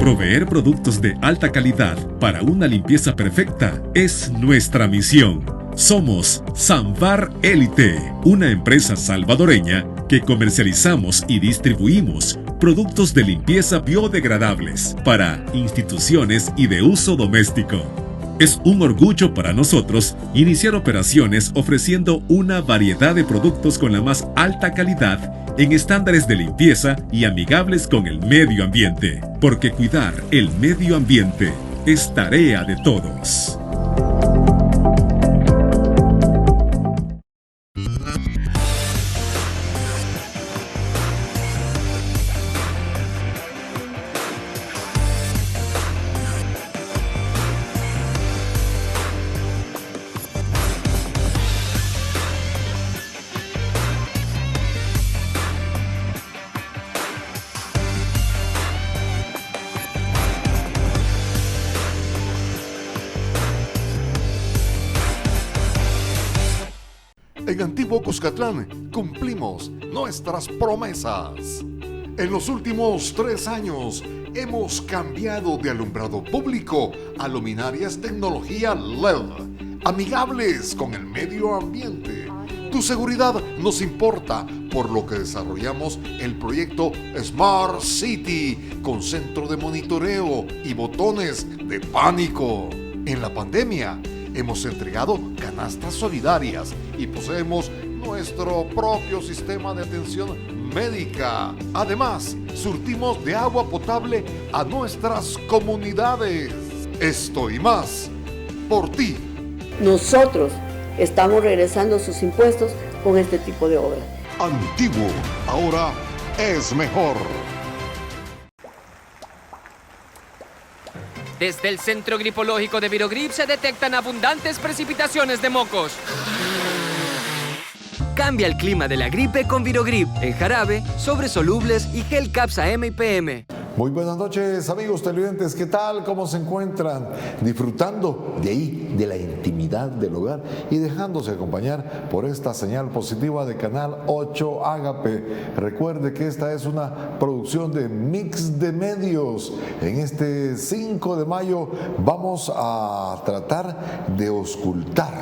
Proveer productos de alta calidad para una limpieza perfecta es nuestra misión. Somos Sanvar Élite, una empresa salvadoreña que comercializamos y distribuimos productos de limpieza biodegradables para instituciones y de uso doméstico. Es un orgullo para nosotros iniciar operaciones ofreciendo una variedad de productos con la más alta calidad en estándares de limpieza y amigables con el medio ambiente, porque cuidar el medio ambiente es tarea de todos. En Antiguo Cuscatlán cumplimos nuestras promesas. En los últimos 3 años hemos cambiado de alumbrado público a luminarias tecnología LED, amigables con el medio ambiente. Tu seguridad nos importa, por lo que desarrollamos el proyecto Smart City con centro de monitoreo y botones de pánico. En la pandemia hemos entregado canastas solidarias y poseemos nuestro propio sistema de atención médica. Además, surtimos de agua potable a nuestras comunidades. Esto y más, por ti. Nosotros estamos regresando sus impuestos con este tipo de obras. Antiguo, ahora es mejor. Desde el Centro Gripológico de Virogrip se detectan abundantes precipitaciones de mocos. Cambia el clima de la gripe con Virogrip, en jarabe, sobres solubles y gel Capsa M y PM. Muy buenas noches, amigos televidentes. ¿Qué tal? ¿Cómo se encuentran? Disfrutando de ahí, de la intimidad del hogar y dejándose acompañar por esta señal positiva de Canal 8 Ágape. Recuerde que esta es una producción de Mix de Medios. En este 5 de mayo vamos a tratar de auscultar,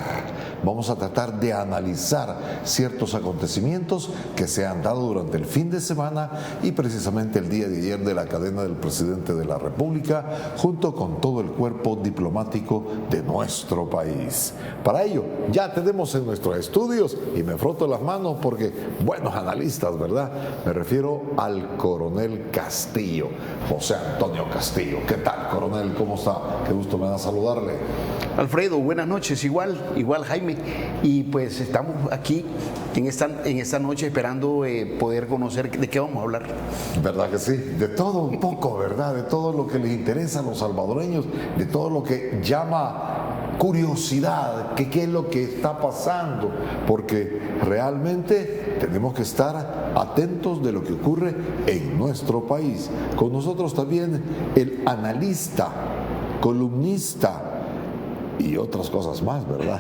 vamos a tratar de analizar ciertos acontecimientos que se han dado durante el fin de semana y precisamente el día de ayer de la cadena del presidente de la República junto con todo el cuerpo diplomático de nuestro país. Para ello ya tenemos en nuestros estudios, y me froto las manos porque buenos analistas, ¿verdad? Me refiero al coronel Castillo, José Antonio Castillo. ¿Qué tal, coronel? ¿Cómo está? Qué gusto me da saludarle. Alfredo, buenas noches, igual Jaime, y pues estamos aquí en esta noche esperando poder conocer de qué vamos a hablar. ¿Verdad que sí? De todo un poco, ¿verdad? De todo lo que les interesa a los salvadoreños, de todo lo que llama curiosidad, que qué es lo que está pasando, porque realmente tenemos que estar atentos de lo que ocurre en nuestro país. Con nosotros también el analista, columnista y otras cosas más, ¿verdad?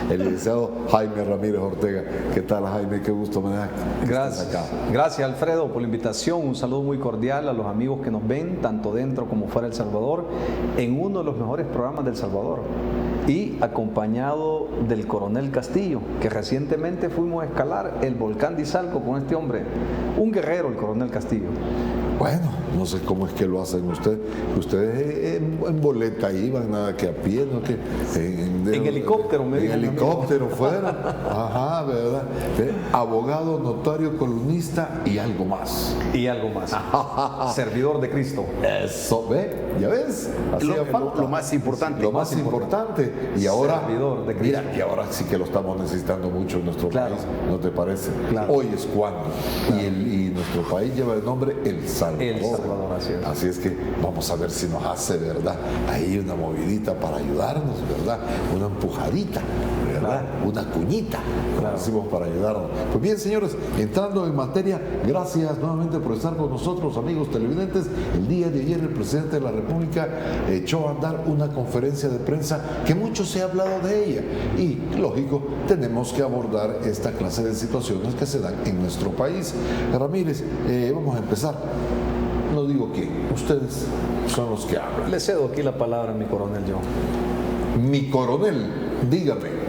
El licenciado Jaime Ramírez Ortega. ¿Qué tal, Jaime? Qué gusto me da que estés acá. Gracias, Alfredo, por la invitación. Un saludo muy cordial a los amigos que nos ven, tanto dentro como fuera de El Salvador, en uno de los mejores programas de El Salvador. Y acompañado del coronel Castillo, que recientemente fuimos a escalar el volcán de Izalco con este hombre. Un guerrero, el coronel Castillo. Bueno, no sé cómo es que lo hacen ustedes. Ustedes en boleta iban, nada que a pie, ¿no? Que en helicóptero, me dijo. En helicóptero fueron. Ajá, ¿verdad? Abogado, notario, columnista y algo más. Y algo más. Servidor de Cristo. Eso, ¿ve? ¿Ya ves? Lo más importante. Lo más importante. Y ahora, servidor de Cristo. Mira, y ahora sí que lo estamos necesitando mucho en nuestro país, ¿no te parece? Claro. Hoy es cuando. Claro. Y nuestro país lleva el nombre El Salvador. El Salvador, así es que vamos a ver si nos hace, ¿verdad? Ahí una movidita para ayudarnos, ¿verdad? Una empujadita, ¿verdad? Claro. Una cuñita, como decimos, para ayudarnos. Pues bien, señores, entrando en materia, gracias nuevamente por estar con nosotros, amigos televidentes. El día de ayer el presidente de la República echó a andar una conferencia de prensa que mucho se ha hablado de ella. Y, lógico, tenemos que abordar esta clase de situaciones que se dan en nuestro país. Ramírez, vamos a empezar. no digo quién, ustedes son los que hablan. Le cedo aquí la palabra a mi coronel yo. Mi coronel, dígame.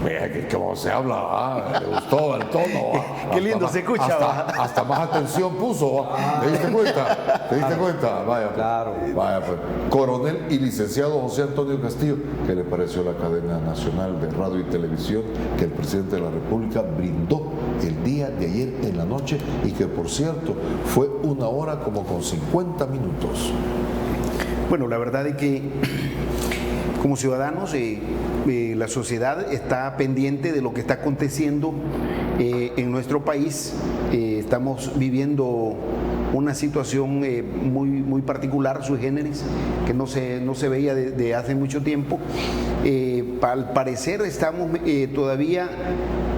Vea que como se habla, le gustó el tono. Qué lindo se escucha. Hasta más atención puso. ¿Te diste cuenta? ¿Te diste cuenta? Vaya, claro. Vaya, pues. Coronel y licenciado José Antonio Castillo, ¿qué le pareció la cadena nacional de radio y televisión que el presidente de la República brindó el día de ayer en la noche y que, por cierto, fue 1 hora como con 50 minutos? Bueno, la verdad es que como ciudadanos, la sociedad está pendiente de lo que está aconteciendo en nuestro país. Estamos viviendo una situación muy particular, sui generis, que no se veía desde hace mucho tiempo. Al parecer estamos todavía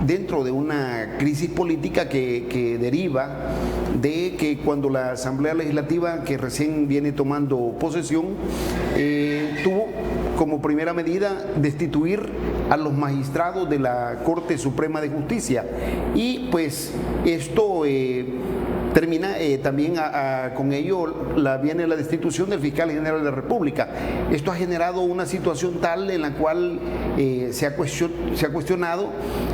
dentro de una crisis política que deriva de que cuando la Asamblea Legislativa, que recién viene tomando posesión, tuvo como primera medida destituir a los magistrados de la Corte Suprema de Justicia. Y pues esto termina también con ello viene la destitución del fiscal general de la República. Esto ha generado una situación tal en la cual se ha cuestionado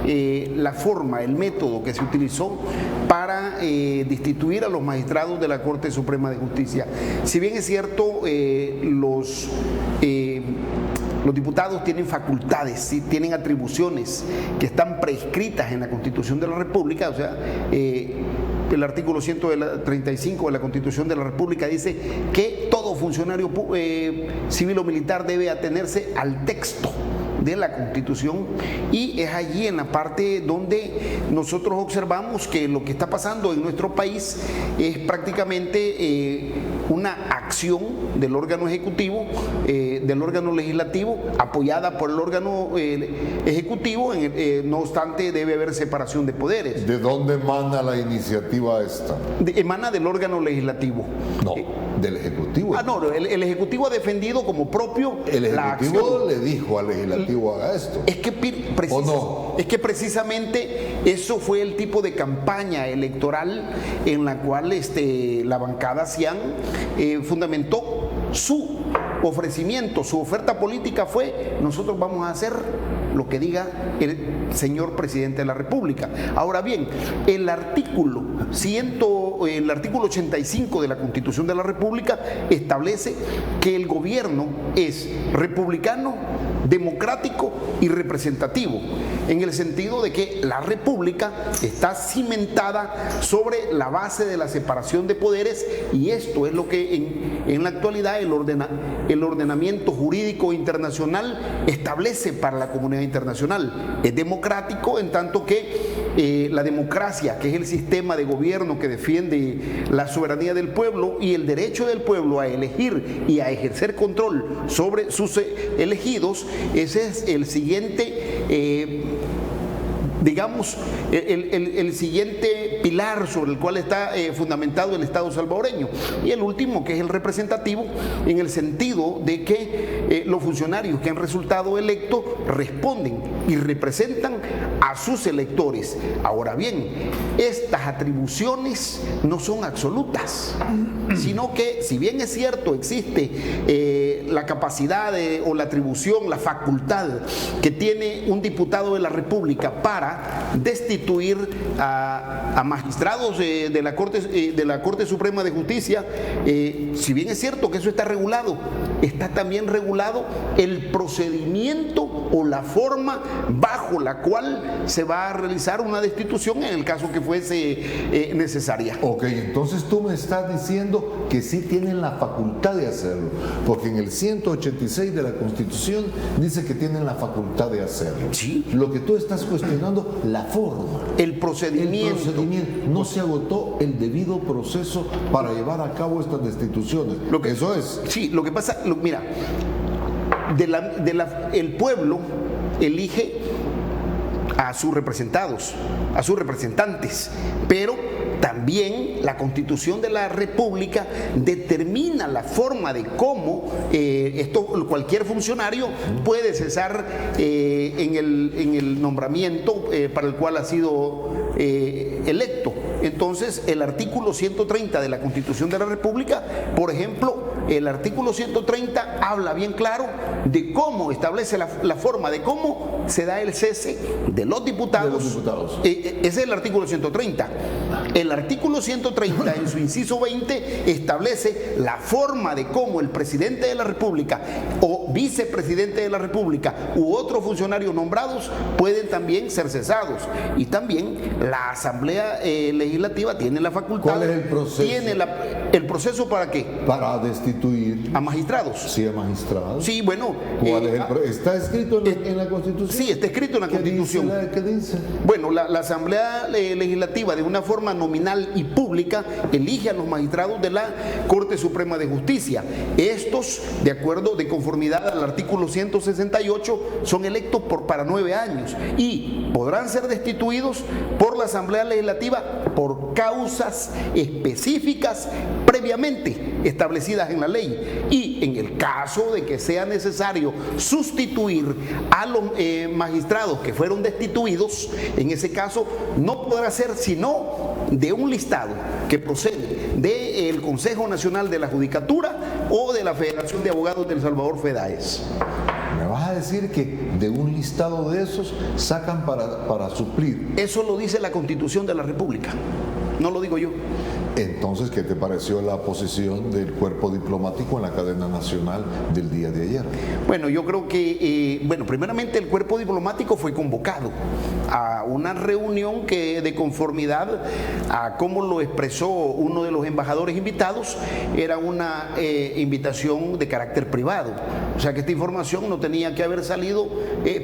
la forma, el método que se utilizó para destituir a los magistrados de la Corte Suprema de Justicia. Si bien es cierto, los diputados tienen facultades, ¿sí? Tienen atribuciones que están prescritas en la Constitución de la República, o sea, el artículo 135 de la Constitución de la República dice que todo funcionario civil o militar debe atenerse al texto de la Constitución, y es allí en la parte donde nosotros observamos que lo que está pasando en nuestro país es prácticamente una acción del órgano ejecutivo, del órgano legislativo, apoyada por el órgano ejecutivo. No obstante, debe haber separación de poderes. ¿De dónde emana la iniciativa esta? Emana del órgano legislativo. No, del Ejecutivo. No, el Ejecutivo ha defendido como propio la acción. El Ejecutivo le dijo al Legislativo haga esto. ¿O no? Es que precisamente eso fue el tipo de campaña electoral en la cual la bancada Cian fundamentó su ofrecimiento, su oferta política fue: nosotros vamos a hacer lo que diga el señor presidente de la República. Ahora bien, el artículo 85 de la Constitución de la República establece que el gobierno es republicano, democrático y representativo, en el sentido de que la República está cimentada sobre la base de la separación de poderes, y esto es lo que en la actualidad el ordenamiento jurídico internacional establece para la comunidad internacional. Es democrático en tanto que la democracia, que es el sistema de gobierno que defiende la soberanía del pueblo y el derecho del pueblo a elegir y a ejercer control sobre sus elegidos, ese es el siguiente el siguiente pilar sobre el cual está fundamentado el Estado salvadoreño. Y el último, que es el representativo, en el sentido de que los funcionarios que han resultado electos responden y representan a sus electores. Ahora bien, estas atribuciones no son absolutas, sino que, si bien es cierto, existe la capacidad o la atribución, la facultad que tiene un diputado de la República para destituir a magistrados de la Corte Suprema de Justicia, si bien es cierto que eso está regulado, está también regulado el procedimiento o la forma bajo la cual se va a realizar una destitución en el caso que fuese necesaria. Ok, entonces tú me estás diciendo que sí tienen la facultad de hacerlo, porque en el 186 de la Constitución dice que tienen la facultad de hacerlo. Sí. Lo que tú estás cuestionando, la forma. El procedimiento. No se agotó el debido proceso para llevar a cabo estas destituciones. Eso es. Sí, lo que pasa, mira, el pueblo elige a sus representados, a sus representantes, pero también la Constitución de la República determina la forma de cómo cualquier funcionario puede cesar en el nombramiento para el cual ha sido electo. entonces el artículo 130 de la Constitución de la República, por ejemplo, el artículo 130 habla bien claro de cómo establece la forma de cómo se da el cese de los diputados. Ese es el artículo 130. El artículo 130 en su inciso 20 establece la forma de cómo el presidente de la República o vicepresidente de la República u otros funcionarios nombrados pueden también ser cesados. Y también la Asamblea Legislativa tiene la facultad. ¿Cuál es el proceso? Tiene el proceso ¿para qué? Para destituir a magistrados. Sí, a magistrados. Sí, bueno. ¿Está escrito en la Constitución? Sí, está escrito en la Constitución. ¿Qué dice? Bueno, la Asamblea Legislativa, de una forma nominal y pública, elige a los magistrados de la Corte Suprema de Justicia. Estos, de conformidad al artículo 168, son electos para 9 años y podrán ser destituidos por la Asamblea Legislativa por causas específicas previamente establecidas en la ley. Y en el caso de que sea necesario sustituir a los magistrados que fueron destituidos, en ese caso no podrá ser sino de un listado que procede del Consejo Nacional de la Judicatura o de la Federación de Abogados del Salvador, FEDAES. ¿Me vas a decir que de un listado de esos sacan para suplir? Eso lo dice la Constitución de la República, no lo digo yo. Entonces, ¿qué te pareció la posición del cuerpo diplomático en la cadena nacional del día de ayer? Bueno, yo creo que, primeramente el cuerpo diplomático fue convocado a una reunión que, de conformidad a cómo lo expresó uno de los embajadores invitados, era una invitación de carácter privado. O sea que esta información no tenía que haber salido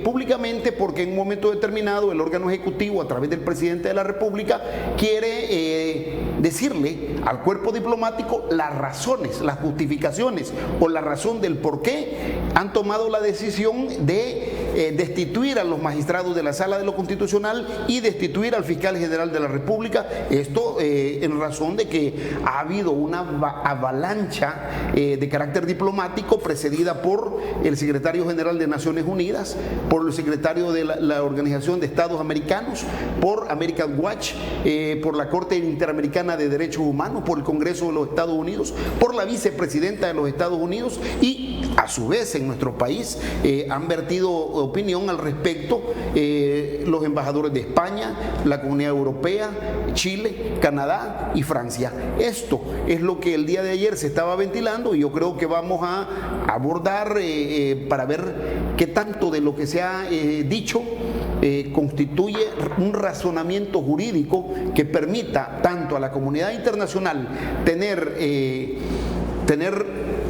públicamente, porque en un momento determinado el órgano ejecutivo, a través del presidente de la República, quiere decirle al cuerpo diplomático las razones, las justificaciones o la razón del por qué han tomado la decisión de destituir a los magistrados de la Sala de lo Constitucional y destituir al fiscal general de la República. Esto en razón de que ha habido una avalancha de carácter diplomático precedida por el secretario general de Naciones Unidas, por el secretario de la Organización de Estados Americanos, por American Watch, por la Corte Interamericana de Derechos Humanos, por el Congreso de los Estados Unidos, por la vicepresidenta de los Estados Unidos, y a su vez en nuestro país han vertido opinión al respecto los embajadores de España, la Comunidad Europea, Chile, Canadá y Francia. Esto es lo que el día de ayer se estaba ventilando y yo creo que vamos a abordar para ver qué tanto de lo que se ha dicho constituye un razonamiento jurídico que permita tanto a la comunidad internacional tener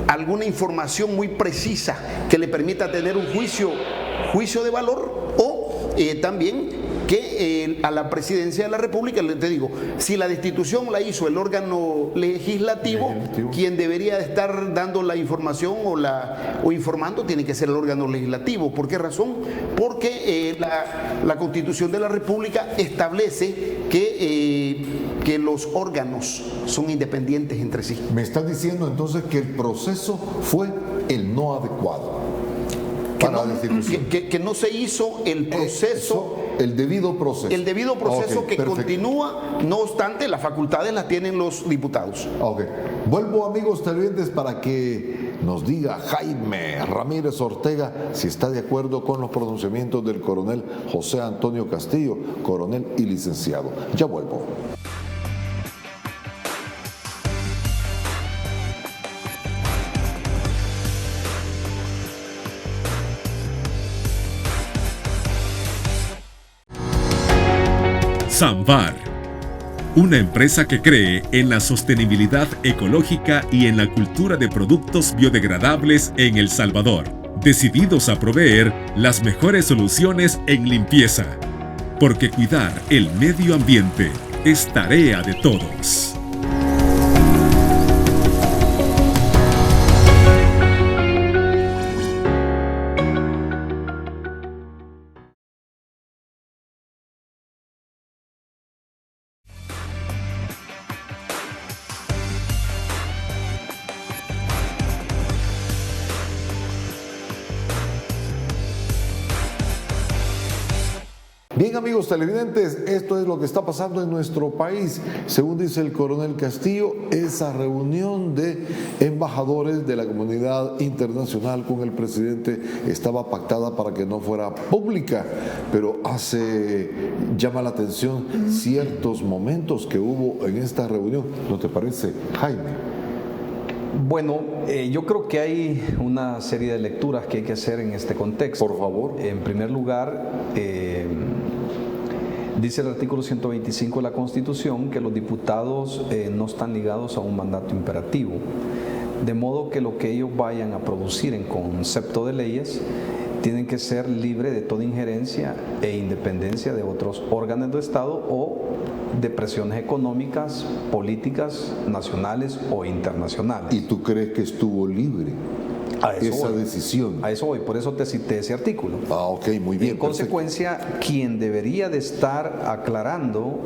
alguna información muy precisa que le permita tener un juicio de valor, o también que a la presidencia de la República, te digo, si la destitución la hizo el órgano legislativo, quien debería estar dando la información o informando tiene que ser el órgano legislativo. ¿Por qué razón? Porque la Constitución de la República establece que los órganos son independientes entre sí. Me estás diciendo entonces que el proceso fue el no adecuado para la destitución. Que no se hizo el proceso. El debido proceso. El debido proceso, okay, que perfecto. Continúa, no obstante, las facultades las tienen los diputados. Ok. Vuelvo, amigos televidentes, para que nos diga Jaime Ramírez Ortega si está de acuerdo con los pronunciamientos del coronel José Antonio Castillo, coronel y licenciado. Ya vuelvo. Samvar, una empresa que cree en la sostenibilidad ecológica y en la cultura de productos biodegradables en El Salvador, decididos a proveer las mejores soluciones en limpieza, porque cuidar el medio ambiente es tarea de todos. Bien, amigos televidentes, esto es lo que está pasando en nuestro país. Según dice el coronel Castillo, esa reunión de embajadores de la comunidad internacional con el presidente estaba pactada para que no fuera pública, pero llama la atención ciertos momentos que hubo en esta reunión. ¿No te parece, Jaime? Bueno, yo creo que hay una serie de lecturas que hay que hacer en este contexto. Por favor. En primer lugar, dice el artículo 125 de la Constitución que los diputados no están ligados a un mandato imperativo, de modo que lo que ellos vayan a producir en concepto de leyes tienen que ser libres de toda injerencia e independencia de otros órganos de Estado o de presiones económicas, políticas, nacionales o internacionales. ¿Y tú crees que estuvo libre esa decisión? A eso voy, por eso te cité ese artículo. Ah, ok, muy bien. En consecuencia, quien debería de estar aclarando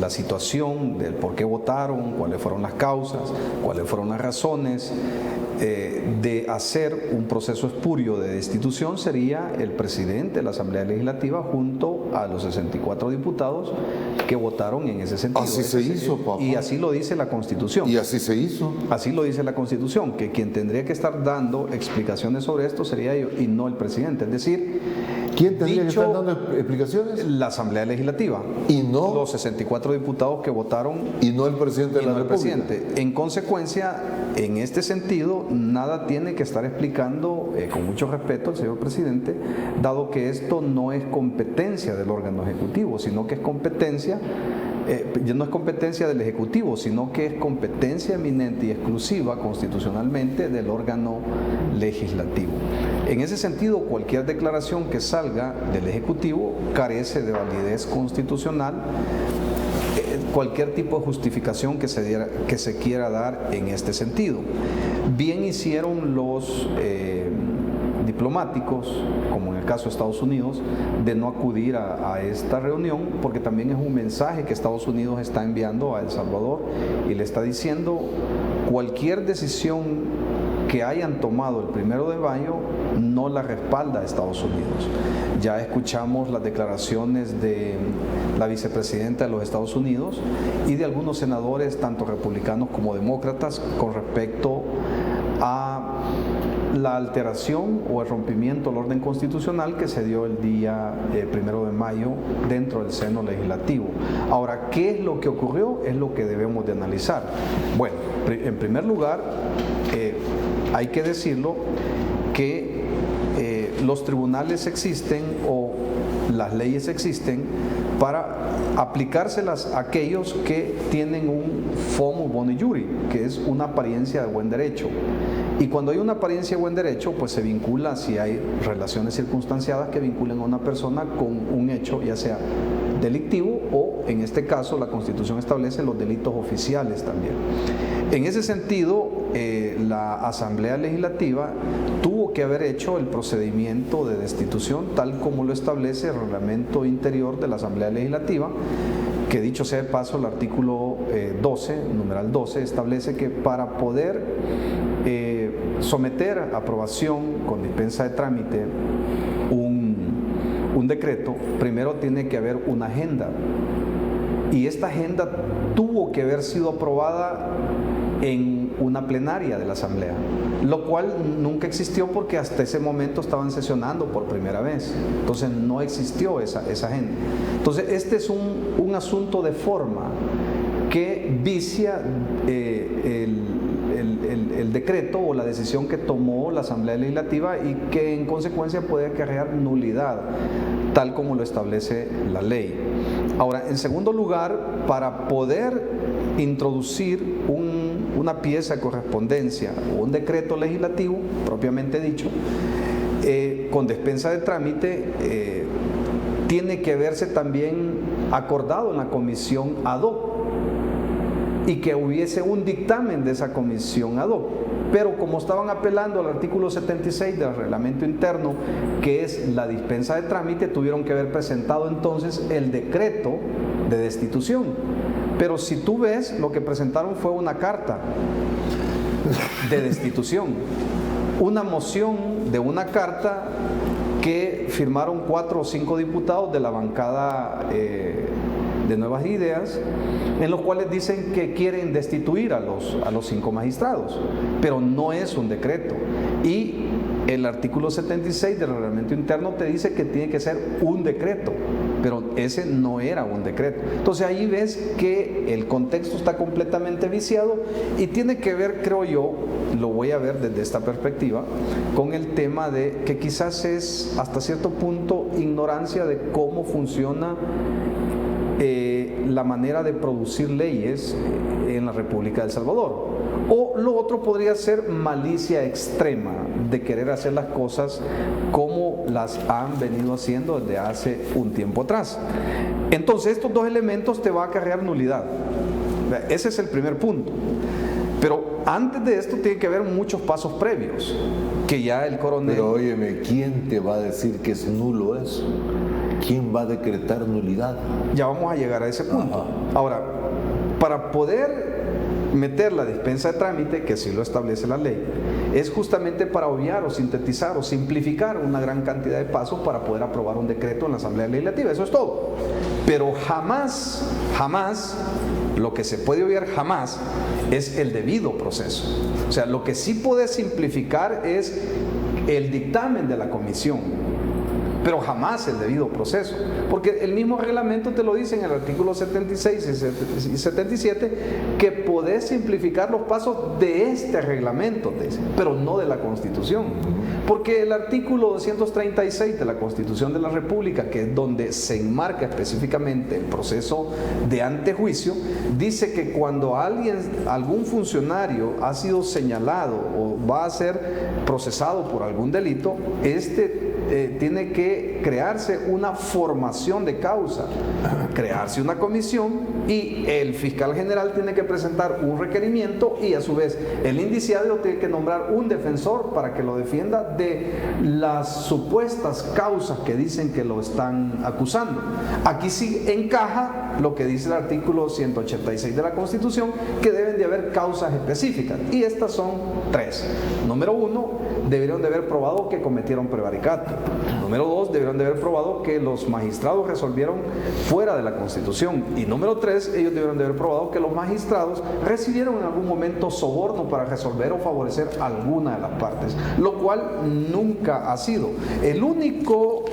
la situación del por qué votaron, cuáles fueron las causas, cuáles fueron las razones de hacer un proceso espurio de destitución sería el presidente de la Asamblea Legislativa junto a los 64 diputados que votaron en ese sentido. Así se hizo, papá. Y así lo dice la Constitución. Y así se hizo. Así lo dice la Constitución, que quien tendría que estar dando explicaciones sobre esto sería ellos y no el presidente. Es decir, ¿quién tendría que estar dando explicaciones? La Asamblea Legislativa. Y no los 64 diputados que votaron. Y no el presidente de la República. En consecuencia, en este sentido, nada tiene que estar explicando, con mucho respeto, el señor presidente, dado que esto no es competencia del órgano ejecutivo, sino que es competencia, no es competencia del Ejecutivo, sino que es competencia eminente y exclusiva constitucionalmente del órgano legislativo. En ese sentido, cualquier declaración que salga del Ejecutivo carece de validez constitucional. Cualquier tipo de justificación que se quiera dar en este sentido. Bien hicieron los diplomáticos, como en el caso de Estados Unidos, de no acudir a esta reunión, porque también es un mensaje que Estados Unidos está enviando a El Salvador y le está diciendo cualquier decisión que hayan tomado el 1 de mayo no la respalda Estados Unidos. Ya escuchamos las declaraciones de la vicepresidenta de los Estados Unidos y de algunos senadores, tanto republicanos como demócratas, con respecto a la alteración o el rompimiento del orden constitucional que se dio el día 1 de mayo dentro del seno legislativo. Ahora, ¿qué es lo que ocurrió? Es lo que debemos de analizar. Bueno, en primer lugar, hay que decirlo que los tribunales existen o las leyes existen para aplicárselas a aquellos que tienen un fomus boni iuri, que es una apariencia de buen derecho. Y cuando hay una apariencia de buen derecho, pues se vincula, si hay relaciones circunstanciadas que vinculen a una persona con un hecho, ya sea delictivo o, en este caso, la Constitución establece los delitos oficiales también. En ese sentido, la Asamblea Legislativa tuvo que haber hecho el procedimiento de destitución tal como lo establece el reglamento interior de la Asamblea Legislativa, que dicho sea de paso, el artículo 12, numeral 12, establece que para poder someter a aprobación con dispensa de trámite un decreto, primero tiene que haber una agenda, y esta agenda tuvo que haber sido aprobada en una plenaria de la Asamblea, lo cual nunca existió porque hasta ese momento estaban sesionando por primera vez, entonces no existió esa agenda. Entonces este es un asunto de forma que vicia el decreto o la decisión que tomó la Asamblea Legislativa y que en consecuencia puede acarrear nulidad, tal como lo establece la ley. Ahora, en segundo lugar, para poder introducir una pieza de correspondencia o un decreto legislativo, propiamente dicho, con dispensa de trámite, tiene que verse también acordado en la comisión ad hoc y que hubiese un dictamen de esa comisión ad hoc. Pero como estaban apelando al artículo 76 del reglamento interno, que es la dispensa de trámite, tuvieron que haber presentado entonces el decreto de destitución. Pero si tú ves, lo que presentaron fue una carta de destitución, una moción de una carta que firmaron 4 o 5 diputados de la bancada de Nuevas Ideas, en los cuales dicen que quieren destituir a los 5 magistrados, pero no es un decreto. Y el artículo 76 del reglamento interno te dice que tiene que ser un decreto, pero ese no era un decreto. Entonces ahí ves que el contexto está completamente viciado y tiene que ver, creo yo, lo voy a ver desde esta perspectiva, con el tema de que quizás es hasta cierto punto ignorancia de cómo funciona la manera de producir leyes en la República de El Salvador. O lo otro podría ser malicia extrema de querer hacer las cosas como las han venido haciendo desde hace un tiempo atrás. Entonces estos 2 elementos te va a acarrear nulidad. Ese es el primer punto. Pero antes de esto tiene que haber muchos pasos previos, que ya el coronel... Pero óyeme, ¿quién te va a decir que es nulo eso? ¿Quién va a decretar nulidad? Ya vamos a llegar a ese punto. Ajá. Ahora, para poder meter la dispensa de trámite, que así lo establece la ley, es justamente para obviar o sintetizar o simplificar una gran cantidad de pasos para poder aprobar un decreto en la Asamblea Legislativa. Eso es todo. Pero jamás, lo que se puede obviar jamás es el debido proceso. O sea, lo que sí puede simplificar es el dictamen de la comisión, pero jamás el debido proceso, porque el mismo reglamento te lo dice en el artículo 76 y 77 que podés simplificar los pasos de este reglamento, pero no de la Constitución, porque el artículo 236 de la Constitución de la República, que es donde se enmarca específicamente el proceso de antejuicio, dice que cuando algún funcionario ha sido señalado o va a ser procesado por algún delito, tiene que crearse una formación de causa, crearse una comisión, y el fiscal general tiene que presentar un requerimiento, y a su vez el indiciado tiene que nombrar un defensor para que lo defienda de las supuestas causas que dicen que lo están acusando. Aquí sí encaja lo que dice el artículo 186 de la Constitución, que deben de haber causas específicas, y estas son 3. Número 1, debieron de haber probado que cometieron prevaricato. Número 2, debieron de haber probado que los magistrados resolvieron fuera de la Constitución. Y número 3, ellos debieron de haber probado que los magistrados recibieron en algún momento soborno para resolver o favorecer alguna de las partes, lo cual nunca ha sido. El único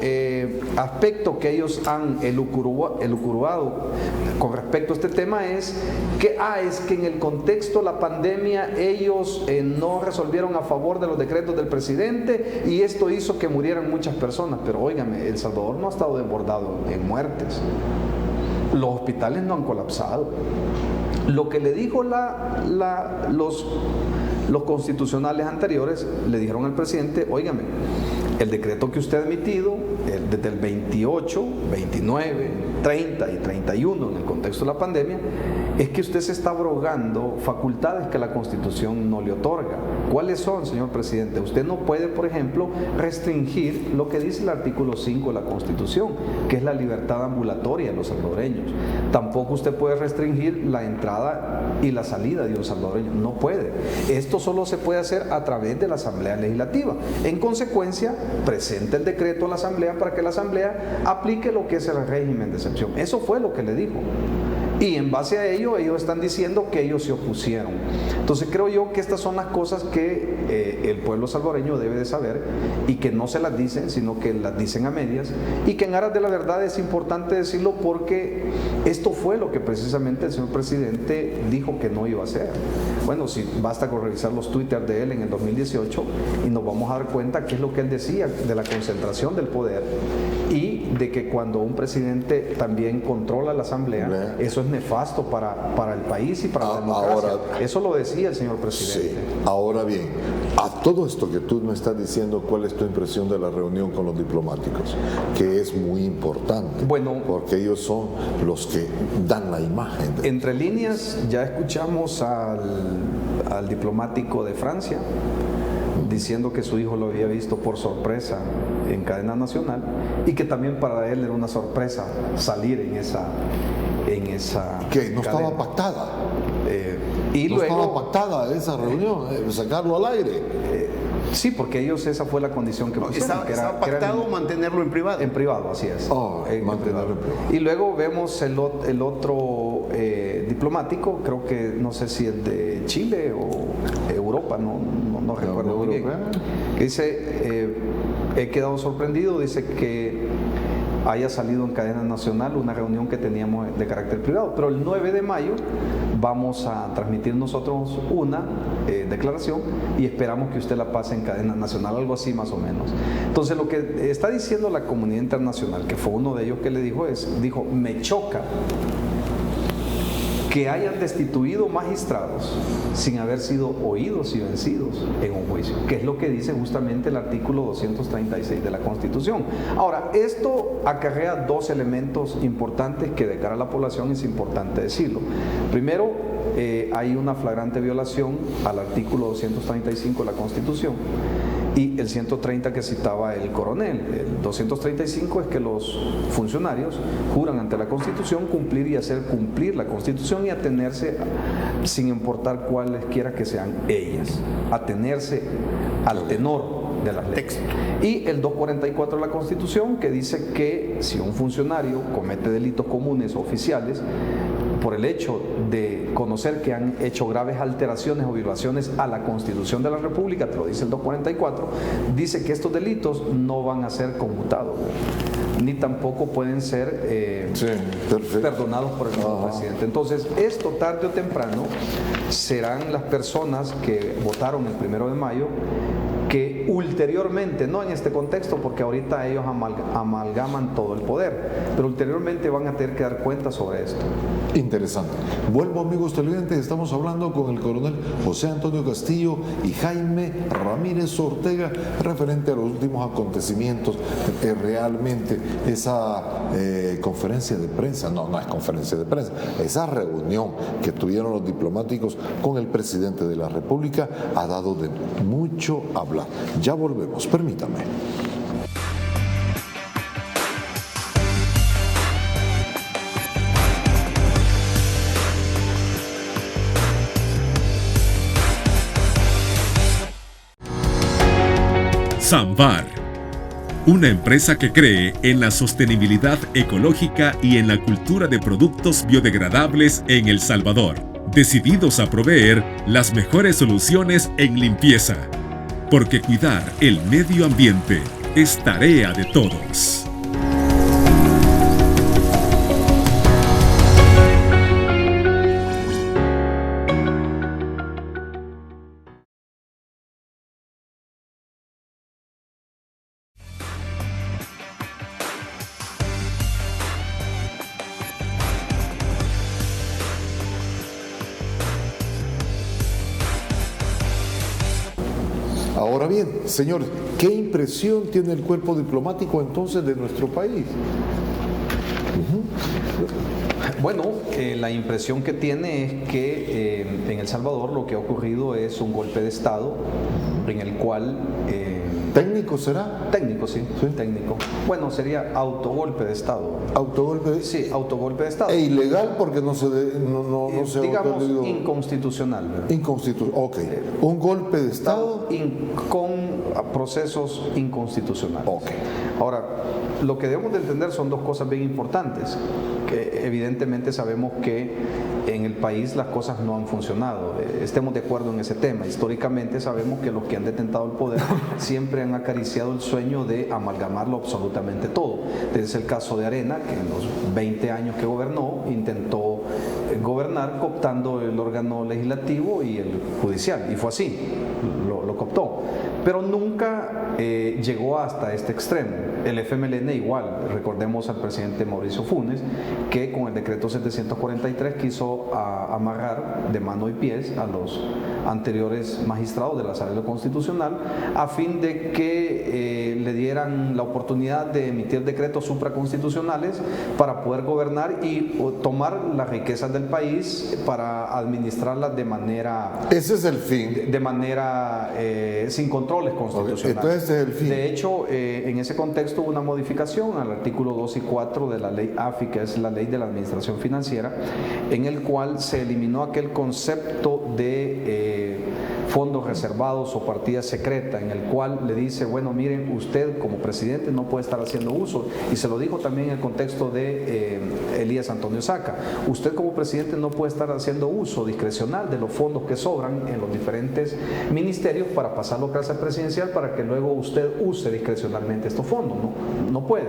aspecto que ellos han elucubrado con respecto a este tema es que en el contexto de la pandemia ellos no resolvieron a favor de los decretos del presidente y esto hizo que murieran muchas personas. Pero óigame, El Salvador no ha estado desbordado en muertes, los hospitales no han colapsado. Lo que le dijo los constitucionales anteriores, le dijeron al presidente: óigame, el decreto que usted ha emitido desde el 28, 29, 30 y 31 en el contexto de la pandemia, es que usted se está abrogando facultades que la Constitución no le otorga. ¿Cuáles son, señor presidente? Usted no puede, por ejemplo, restringir lo que dice el artículo 5 de la Constitución, que es la libertad ambulatoria de los salvadoreños. Tampoco usted puede restringir la entrada y la salida de un salvadoreño. No puede. Esto solo se puede hacer a través de la Asamblea Legislativa. En consecuencia, presente el decreto a la Asamblea para que la Asamblea aplique lo que es el régimen de excepción. Eso fue lo que le dijo. Y en base a ello, ellos están diciendo que ellos se opusieron. Entonces creo yo que estas son las cosas que el pueblo salvadoreño debe de saber y que no se las dicen, sino que las dicen a medias, y que en aras de la verdad es importante decirlo porque esto fue lo que precisamente el señor presidente dijo que no iba a hacer. Bueno, si basta con revisar los Twitter de él en el 2018 y nos vamos a dar cuenta qué es lo que él decía de la concentración del poder y de que cuando un presidente también controla la Asamblea, eso es nefasto para el país y para la democracia. Eso lo decía el señor presidente. Sí. Ahora bien, a todo esto que tú me estás diciendo, ¿cuál es tu impresión de la reunión con los diplomáticos? Que es muy importante, bueno, porque ellos son los que dan la imagen. Entre líneas, ya escuchamos al diplomático de Francia diciendo que su hijo lo había visto por sorpresa en cadena nacional y que también para él era una sorpresa salir en esa que no cadena. Estaba pactada. Y no luego estaba pactada esa reunión, sacarlo al aire. Sí, porque ellos esa fue la condición que pusieron. Estaba pactado mantenerlo en privado. En privado, así es. Mantenerlo en privado. Y luego vemos el otro diplomático, creo que no sé si es de Chile o Europa, no recuerdo muy bien, que dice, he quedado sorprendido, dice que haya salido en cadena nacional una reunión que teníamos de carácter privado, pero el 9 de mayo vamos a transmitir nosotros una declaración y esperamos que usted la pase en cadena nacional, algo así más o menos. Entonces lo que está diciendo la comunidad internacional, que fue uno de ellos que le dijo, me choca que hayan destituido magistrados sin haber sido oídos y vencidos en un juicio, que es lo que dice justamente el artículo 236 de la Constitución. Ahora, esto acarrea dos elementos importantes que de cara a la población es importante decirlo. Primero, hay una flagrante violación al artículo 235 de la Constitución y el 130 que citaba el coronel. El 235 es que los funcionarios juran ante la Constitución cumplir y hacer cumplir la Constitución y atenerse, sin importar cuáles quiera que sean ellas, atenerse al tenor de las leyes. Y el 244 de la Constitución, que dice que si un funcionario comete delitos comunes o oficiales, por el hecho de conocer que han hecho graves alteraciones o violaciones a la Constitución de la República, te lo dice el 244, dice que estos delitos no van a ser conmutados, ni tampoco pueden ser perdonados por el nuevo presidente. Entonces, esto tarde o temprano serán las personas que votaron el 1 de mayo que ulteriormente, no en este contexto porque ahorita ellos amalgaman todo el poder, pero ulteriormente van a tener que dar cuenta sobre esto. Interesante. Vuelvo, amigos televidentes, estamos hablando con el coronel José Antonio Castillo y Jaime Ramírez Ortega referente a los últimos acontecimientos. Realmente esa conferencia de prensa, no es conferencia de prensa, esa reunión que tuvieron los diplomáticos con el presidente de la República ha dado de mucho hablar. Ya volvemos, permítame. Samvar, una empresa que cree en la sostenibilidad ecológica y en la cultura de productos biodegradables en El Salvador, decididos a proveer las mejores soluciones en limpieza, porque cuidar el medio ambiente es tarea de todos. Ahora bien, señores, ¿qué impresión tiene el cuerpo diplomático entonces de nuestro país? Bueno, la impresión que tiene es que en El Salvador lo que ha ocurrido es un golpe de Estado en el cual... ¿Técnico será? Técnico, sí, técnico. Bueno, sería autogolpe de Estado. ¿Autogolpe de...? Sí, autogolpe de Estado. E ilegal porque no se digamos, inconstitucional. Inconstitucional, ok. Un golpe de Estado. Con procesos inconstitucionales. Ok. Ahora, lo que debemos de entender son dos cosas bien importantes, que evidentemente sabemos que en el país las cosas no han funcionado, estemos de acuerdo en ese tema. Históricamente sabemos que los que han detentado el poder siempre han acariciado el sueño de amalgamarlo absolutamente todo. Desde el caso de Arena, que en los 20 años que gobernó, intentó gobernar cooptando el órgano legislativo y el judicial, y fue así, lo cooptó. Pero nunca llegó hasta este extremo. El FMLN igual, recordemos al presidente Mauricio Funes, que con el decreto 743 quiso amarrar de mano y pies a los anteriores magistrados de la Sala Constitucional a fin de que le dieran la oportunidad de emitir decretos supraconstitucionales para poder gobernar y tomar las riquezas del país para administrarlas de manera... Ese es el fin. De manera sin controles constitucionales. Entonces ese es el fin. De hecho, en ese contexto hubo una modificación al artículo 2 y 4 de la ley AFI, que es la ley de la administración financiera, en el cual se eliminó aquel concepto de fondos reservados o partida secreta, en el cual le dice, bueno, miren, usted como presidente no puede estar haciendo uso, y se lo dijo también en el contexto de Elías Antonio Saca, usted como presidente no puede estar haciendo uso discrecional de los fondos que sobran en los diferentes ministerios para pasarlo a casa presidencial para que luego usted use discrecionalmente estos fondos. No puede,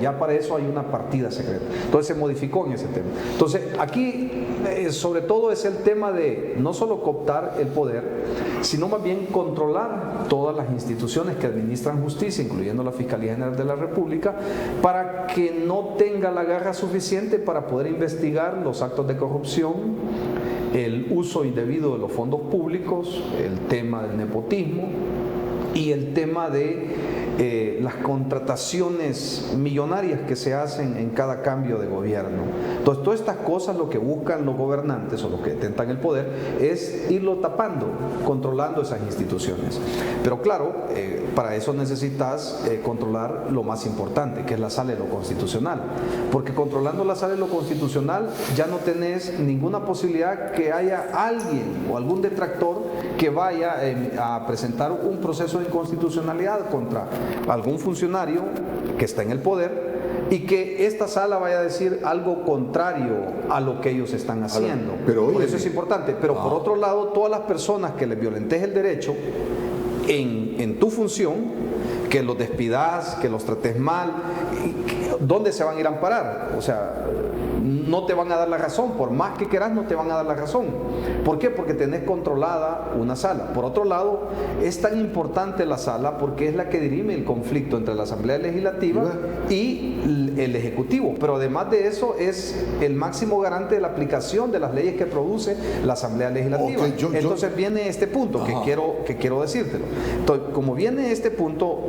ya para eso hay una partida secreta. Entonces se modificó en ese tema. Entonces aquí sobre todo es el tema de no solo cooptar el poder, sino más bien controlar todas las instituciones que administran justicia, incluyendo la Fiscalía General de la República, para que no tenga la garra suficiente para poder investigar los actos de corrupción, el uso indebido de los fondos públicos, el tema del nepotismo y el tema de las contrataciones millonarias que se hacen en cada cambio de gobierno. Entonces, todas estas cosas lo que buscan los gobernantes o los que detentan el poder es irlo tapando, controlando esas instituciones. Pero claro, para eso necesitas controlar lo más importante, que es la sala de lo constitucional. Porque controlando la sala de lo constitucional ya no tenés ninguna posibilidad que haya alguien o algún detractor que vaya a presentar un proceso de inconstitucionalidad contra algún funcionario que está en el poder y que esta sala vaya a decir algo contrario a lo que ellos están haciendo. Por eso es importante. Pero por otro lado, todas las personas que les violentes el derecho en tu función, que los despidas, que los trates mal, ¿dónde se van a ir a amparar? O sea, no te van a dar la razón, por más que quieras no te van a dar la razón. ¿Por qué? Porque tenés controlada una sala. Por otro lado, es tan importante la sala porque es la que dirime el conflicto entre la Asamblea Legislativa y el Ejecutivo, pero además de eso es el máximo garante de la aplicación de las leyes que produce la Asamblea Legislativa. Entonces viene este punto que quiero decírtelo. Entonces, como viene este punto,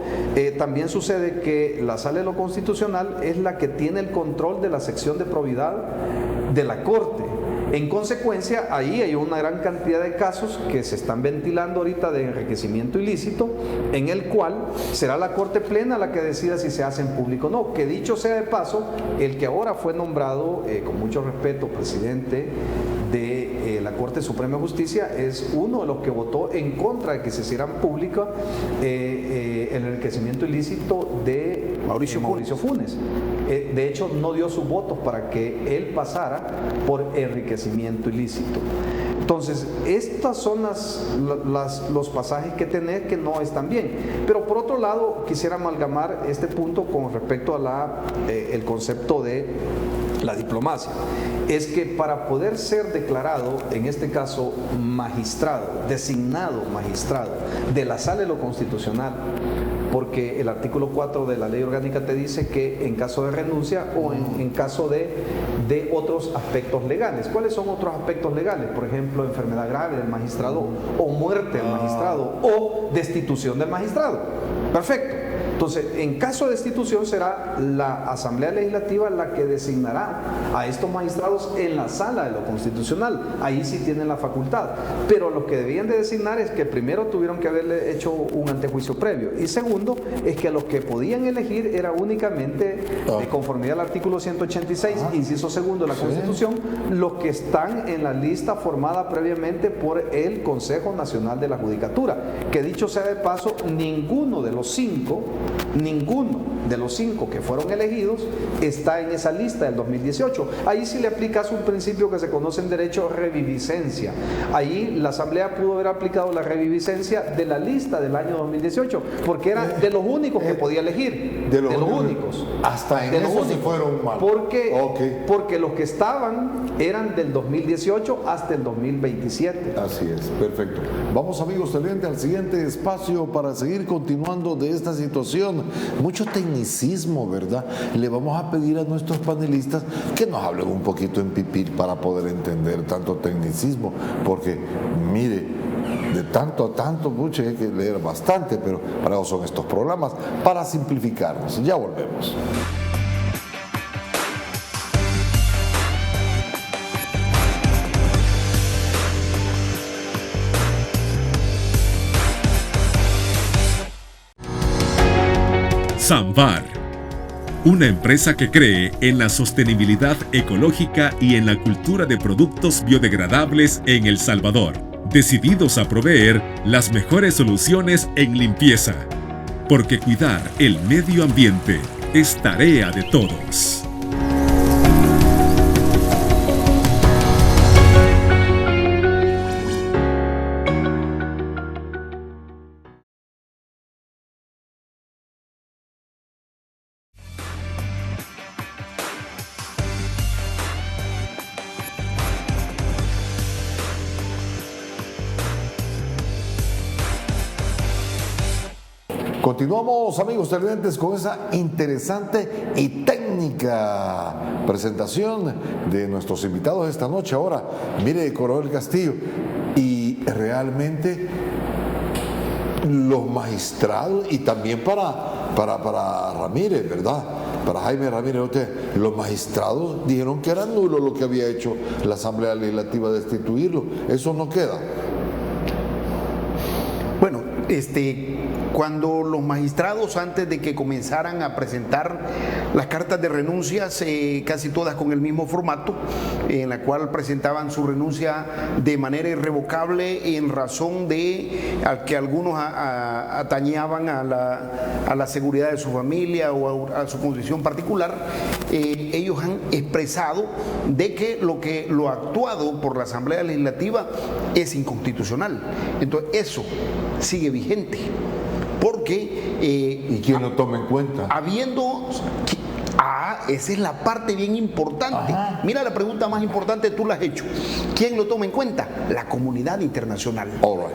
también sucede que la sala de lo constitucional es la que tiene el control de la sección de probidad de la Corte. En consecuencia, ahí hay una gran cantidad de casos que se están ventilando ahorita de enriquecimiento ilícito, en el cual será la Corte Plena la que decida si se hace en público o no. Que dicho sea de paso, el que ahora fue nombrado, con mucho respeto, presidente de la Corte Suprema de Justicia, es uno de los que votó en contra de que se hicieran pública el enriquecimiento ilícito de Mauricio Funes. De hecho, no dio sus votos para que él pasara por enriquecimiento ilícito. Entonces, estas son los pasajes que tenés que no están bien. Pero por otro lado, quisiera amalgamar este punto con respecto a el concepto de la diplomacia. Es que para poder ser declarado, en este caso magistrado, designado magistrado de la Sala de lo Constitucional, porque el artículo 4 de la ley orgánica te dice que en caso de renuncia o en caso de otros aspectos legales. ¿Cuáles son otros aspectos legales? Por ejemplo, enfermedad grave del magistrado o muerte del magistrado o destitución del magistrado. Perfecto. Entonces, en caso de destitución será la Asamblea Legislativa la que designará a estos magistrados en la Sala de lo Constitucional. Ahí sí tienen la facultad. Pero lo que debían de designar es que primero tuvieron que haberle hecho un antejuicio previo. Y segundo, es que los que podían elegir era únicamente, de conformidad al artículo 186, inciso segundo de la Constitución, los que están en la lista formada previamente por el Consejo Nacional de la Judicatura. Que dicho sea de paso, ninguno de los cinco que fueron elegidos está en esa lista del 2018. Ahí sí le aplicas un principio que se conoce en derecho, reviviscencia. Ahí la Asamblea pudo haber aplicado la reviviscencia de la lista del año 2018, porque era de los únicos que podía elegir. De los únicos. Hasta en eso se fueron mal. Porque los que estaban eran del 2018 hasta el 2027. Así es, perfecto. Vamos, amigos televidentes, al siguiente espacio para seguir continuando de esta situación. Mucho tecnicismo, ¿verdad? Le vamos a pedir a nuestros panelistas que nos hablen un poquito en pipil para poder entender tanto tecnicismo, porque mire, de tanto a tanto, mucho hay que leer bastante, pero para eso son estos programas, para simplificarnos. Ya volvemos. Samvar, una empresa que cree en la sostenibilidad ecológica y en la cultura de productos biodegradables en El Salvador. decididos a proveer las mejores soluciones en limpieza, porque cuidar el medio ambiente es tarea de todos. Continuamos, amigos televidentes, con esa interesante y técnica presentación de nuestros invitados esta noche. Ahora, mire, Coronel Castillo, y realmente los magistrados, y también para Ramírez, ¿verdad? Para Jaime Ramírez, los magistrados dijeron que era nulo lo que había hecho la Asamblea Legislativa de destituirlo. Eso no queda. Bueno, cuando los magistrados, antes de que comenzaran a presentar las cartas de renuncias, casi todas con el mismo formato, en la cual presentaban su renuncia de manera irrevocable en razón de que algunos atañaban a la seguridad de su familia o a su condición particular, ellos han expresado de que lo actuado por la Asamblea Legislativa es inconstitucional. Entonces eso sigue vigente. Porque ¿y quién lo toma en cuenta? Esa es la parte bien importante. Ajá. Mira, la pregunta más importante tú la has hecho. ¿Quién lo toma en cuenta? La comunidad internacional.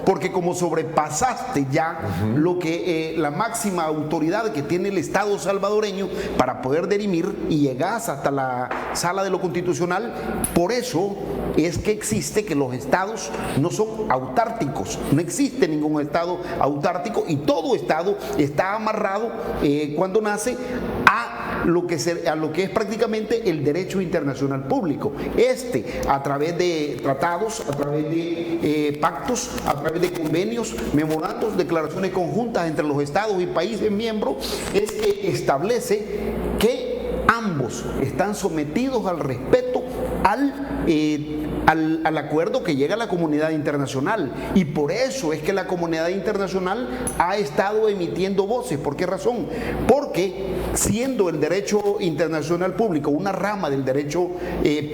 Porque como sobrepasaste ya lo que la máxima autoridad que tiene el Estado salvadoreño para poder dirimir y llegas hasta la sala de lo constitucional, por eso es que existe que los estados no son autárticos. No existe ningún estado autártico y todo estado está amarrado cuando nace a lo que es prácticamente el derecho internacional público. A través de tratados, a través de pactos, a través de convenios, memorandos, declaraciones conjuntas entre los estados y países miembros, es que establece que ambos están sometidos al respeto al acuerdo que llega a la comunidad internacional, y por eso es que la comunidad internacional ha estado emitiendo voces. ¿Por qué razón? Porque siendo el derecho internacional público una rama del derecho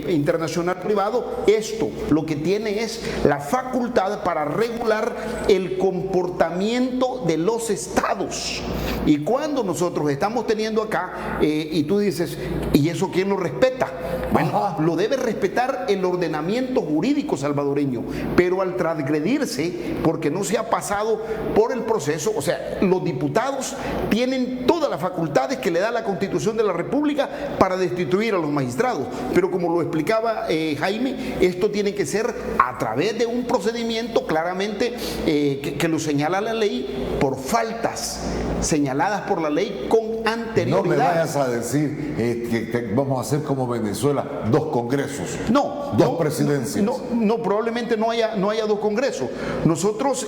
internacional privado, esto lo que tiene es la facultad para regular el comportamiento de los estados. Y cuando nosotros estamos teniendo acá, y tú dices, ¿y eso quién lo respeta? Bueno, lo debe respetar el ordenamiento jurídico salvadoreño, pero al transgredirse, porque no se ha pasado por el proceso, o sea, los diputados tienen todas las facultades que le da la Constitución de la República para destituir a los magistrados, pero como lo explicaba Jaime, esto tiene que ser a través de un procedimiento claramente que lo señala la ley por faltas señaladas por la ley con anterioridad. No me vayas a decir que vamos a hacer como Venezuela, 2 congresos, dos presidencias. No, probablemente no haya 2 congresos. Nosotros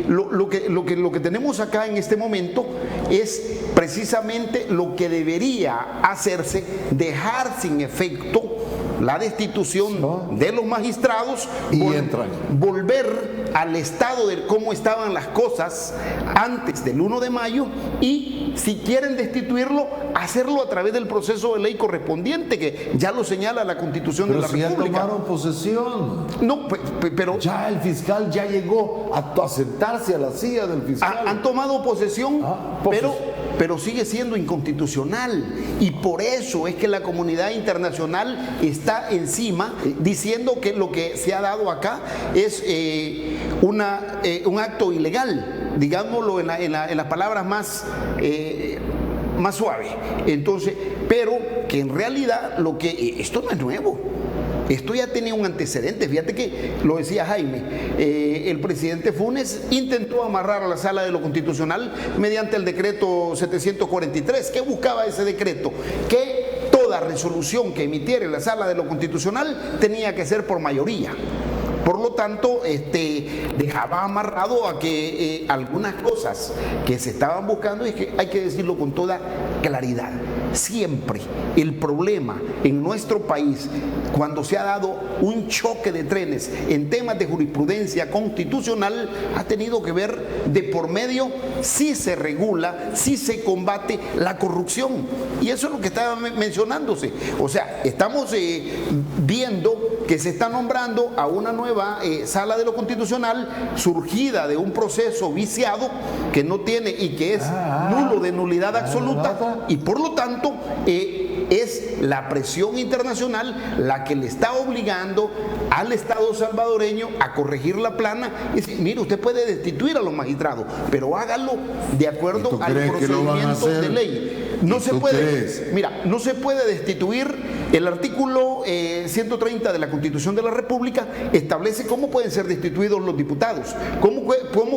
lo que tenemos acá en este momento es precisamente lo que debería hacerse, dejar sin efecto la destitución de los magistrados y volver al estado de cómo estaban las cosas antes del 1 de mayo y si quieren destituirlo, hacerlo a través del proceso de ley correspondiente que ya lo señala la Constitución de la República. Pero si ya tomaron posesión. No, pero ya el fiscal ya llegó a sentarse a la silla del fiscal. Han tomado posesión, pero sigue siendo inconstitucional, y por eso es que la comunidad internacional está encima diciendo que lo que se ha dado acá es un acto ilegal, digámoslo en las palabras más suaves. Entonces, pero que en realidad esto no es nuevo. Esto ya tenía un antecedente. Fíjate que lo decía Jaime, el presidente Funes intentó amarrar a la Sala de lo Constitucional mediante el decreto 743. ¿Qué buscaba ese decreto? Que toda resolución que emitiera la Sala de lo Constitucional tenía que ser por mayoría. Por lo tanto, dejaba amarrado a que algunas cosas que se estaban buscando, y que hay que decirlo con toda claridad, siempre el problema en nuestro país, cuando se ha dado un choque de trenes en temas de jurisprudencia constitucional, ha tenido que ver de por medio si se regula, si se combate la corrupción. Y eso es lo que estaba mencionándose. O sea, estamos viendo que se está nombrando a una nueva sala de lo constitucional surgida de un proceso viciado que no tiene y que es nulo, de nulidad absoluta, y por lo tanto es la presión internacional la que le está obligando al Estado salvadoreño a corregir la plana y decir, mire, usted puede destituir a los magistrados, pero hágalo de acuerdo al procedimiento de ley. No se puede, mira, no se puede destituir. El artículo 130 de la Constitución de la República establece cómo pueden ser destituidos los diputados, cómo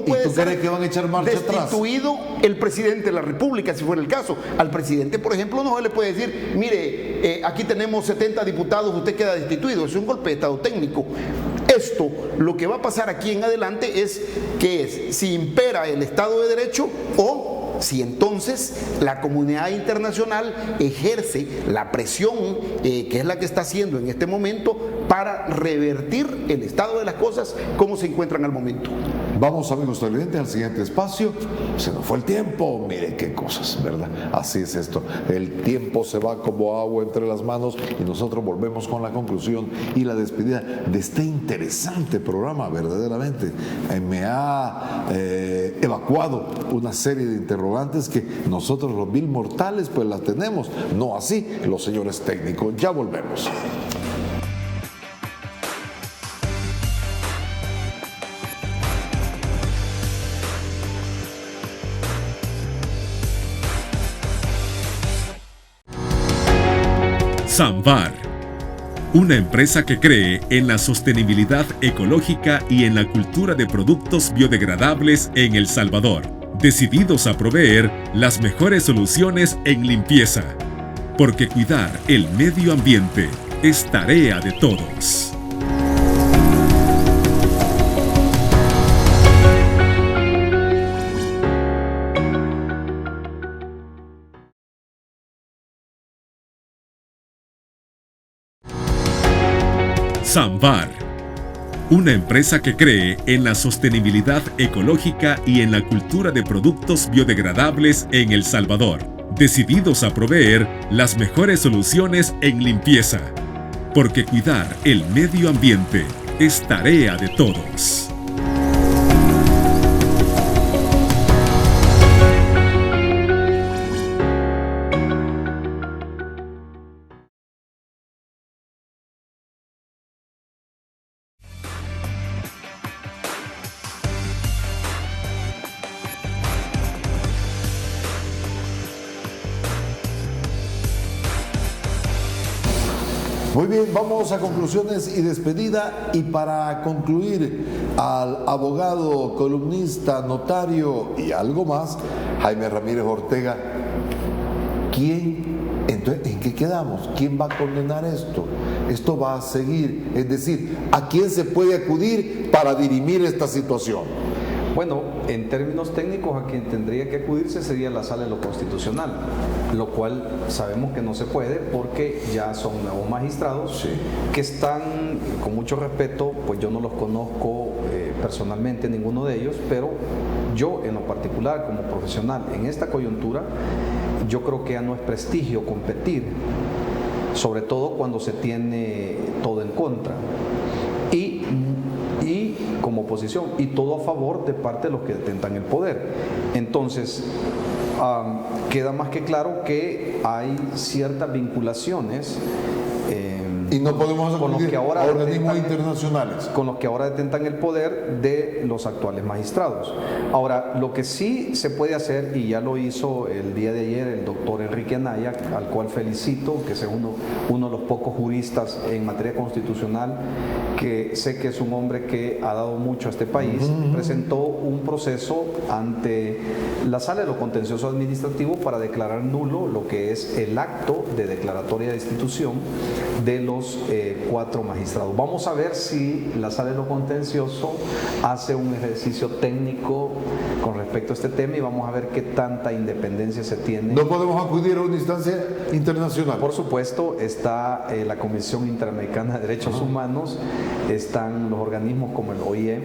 puede ser que van a echar marcha destituido el presidente de la República, si fuera el caso. Al presidente, por ejemplo, no se le puede decir, mire, aquí tenemos 70 diputados, usted queda destituido. Es un golpe de Estado técnico. Esto, lo que va a pasar aquí en adelante es si impera el Estado de Derecho o si entonces la comunidad internacional ejerce la presión que es la que está haciendo en este momento para revertir el estado de las cosas como se encuentran al momento. Vamos, amigos televidentes, al siguiente espacio. Se nos fue el tiempo, miren qué cosas, ¿verdad? Así es esto. El tiempo se va como agua entre las manos y nosotros volvemos con la conclusión y la despedida de este interesante programa, verdaderamente. Me ha evacuado una serie de interrogantes que nosotros los vil mortales pues las tenemos, no así los señores técnicos. Ya volvemos. Samvar, una empresa que cree en la sostenibilidad ecológica y en la cultura de productos biodegradables en El Salvador, decididos a proveer las mejores soluciones en limpieza, porque cuidar el medio ambiente es tarea de todos. Samvar, una empresa que cree en la sostenibilidad ecológica y en la cultura de productos biodegradables en El Salvador, decididos a proveer las mejores soluciones en limpieza, porque cuidar el medio ambiente es tarea de todos. Muy bien, vamos a conclusiones y despedida. Y para concluir, al abogado, columnista, notario y algo más, Jaime Ramírez Ortega, ¿en qué quedamos? ¿Quién va a condenar esto? Esto va a seguir, es decir, ¿a quién se puede acudir para dirimir esta situación? Bueno, en términos técnicos, a quien tendría que acudirse sería la Sala de lo Constitucional, lo cual sabemos que no se puede porque ya son nuevos magistrados que están, con mucho respeto, pues yo no los conozco personalmente, ninguno de ellos, pero yo en lo particular, como profesional, en esta coyuntura, yo creo que ya no es prestigio competir, sobre todo cuando se tiene todo en contra. Y como oposición, y todo a favor de parte de los que detentan el poder. Entonces, queda más que claro que hay ciertas vinculaciones y no podemos acudir a organismos internacionales con los que ahora detentan el poder de los actuales magistrados. Ahora, lo que sí se puede hacer, y ya lo hizo el día de ayer el doctor Enrique Anaya, al cual felicito, que es uno de los pocos juristas en materia constitucional, que sé que es un hombre que ha dado mucho a este país, presentó un proceso ante la Sala de lo Contencioso Administrativo para declarar nulo lo que es el acto de declaratoria de destitución de los los 4 magistrados. Vamos a ver si la Sala de lo Contencioso hace un ejercicio técnico con respecto a este tema y vamos a ver qué tanta independencia se tiene. ¿No podemos acudir a una instancia internacional? Por supuesto, está la Comisión Interamericana de Derechos Humanos, están los organismos como el OIE,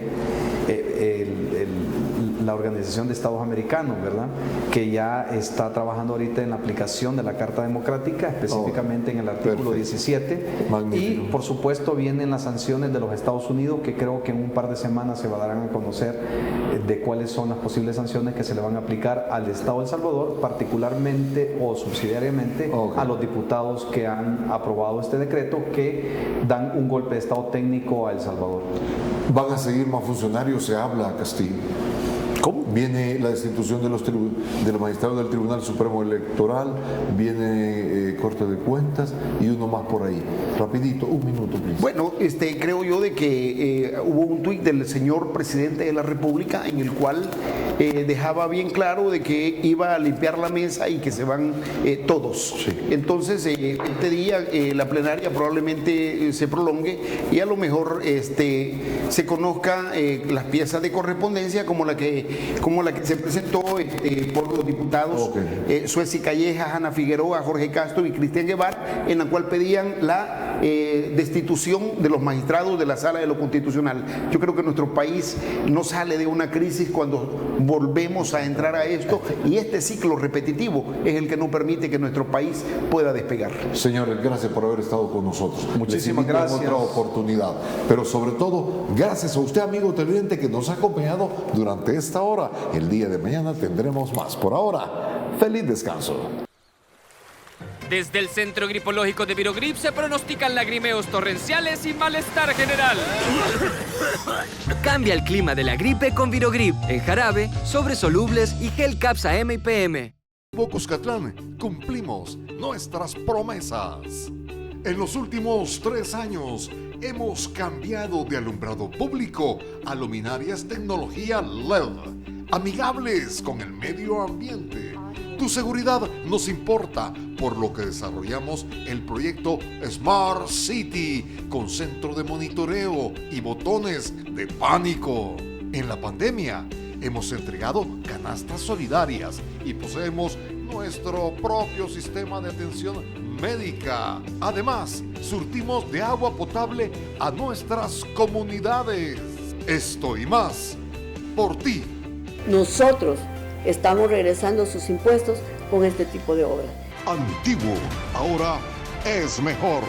la Organización de Estados Americanos, ¿verdad? Que ya está trabajando ahorita en la aplicación de la Carta Democrática, específicamente en el artículo 17. Magnífico. Y por supuesto vienen las sanciones de los Estados Unidos, que creo que en un par de semanas se darán a conocer de cuáles son las posibles sanciones que se le van a aplicar al Estado de El Salvador, particularmente o subsidiariamente a los diputados que han aprobado este decreto, que dan un golpe de Estado técnico a El Salvador. ¿Van a seguir más funcionarios? Se habla, Castillo. ¿Cómo? Viene la destitución de los magistrados del Tribunal Supremo Electoral, viene Corte de Cuentas y uno más por ahí. Rapidito, un minuto, please. Bueno, creo yo de que hubo un tuit del señor presidente de la República en el cual dejaba bien claro de que iba a limpiar la mesa y que se van todos. Sí. Entonces, este día la plenaria probablemente se prolongue y a lo mejor se conozca las piezas de correspondencia como la que se presentó por los diputados Sueci Calleja, Ana Figueroa, Jorge Castro y Cristian Guevara, en la cual pedían la destitución de los magistrados de la Sala de lo Constitucional. Yo creo que nuestro país no sale de una crisis cuando volvemos a entrar a esto, y este ciclo repetitivo es el que no permite que nuestro país pueda despegar. Señores, gracias por haber estado con nosotros. Muchísimas gracias. En otra oportunidad. Pero sobre todo, gracias a usted, amigo televidente, que nos ha acompañado durante esta hora. El día de mañana tendremos más. Por ahora, feliz descanso. Desde el Centro Gripológico de Virogrip se pronostican lagrimeos torrenciales y malestar general. Cambia el clima de la gripe con Virogrip, en jarabe, sobres solubles y gel Capsa M y PM. Cuscatlán, cumplimos nuestras promesas. En los últimos 3 años hemos cambiado de alumbrado público a luminarias tecnología LED, amigables con el medio ambiente. Tu seguridad nos importa, por lo que desarrollamos el proyecto Smart City con centro de monitoreo y botones de pánico. En la pandemia hemos entregado canastas solidarias y poseemos nuestro propio sistema de atención médica. Además, surtimos de agua potable a nuestras comunidades. Esto y más, por ti. Nosotros estamos regresando sus impuestos con este tipo de obras. Antiguo, ahora es mejor.